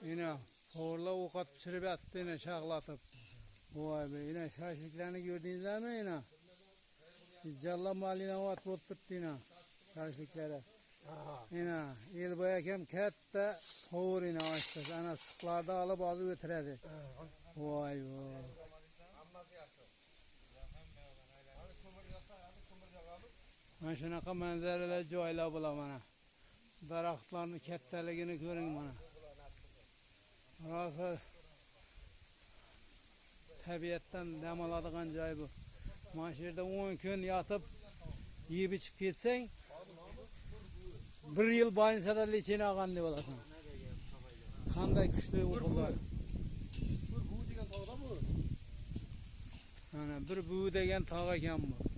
Yine horla okat pişirip attı yine şaklatıp. Vay be yine şaşlıklarını gördüğünüz zaman yine. Calla malina vat bot bitti yine şaşlıklara. Yine el boyakem katta hor yine açtı. Ana sıklarda alıp alıp götüredi. Vay vay. Mana shunaqa manzaralar joylar bular mana. Daraxtlarning kattaligini ko'ring mana. Rosa tabiatdan dam oladigan joy bu. Mana shu yerda 10 kun yotib, yeb ichib ketsang, 1 yil boyinsada lechini olgandek bo'lasan. Qanday kuchli o'qillar. Bir bu degan tog'da bu. Mana bir bu degan tog' ekan bu.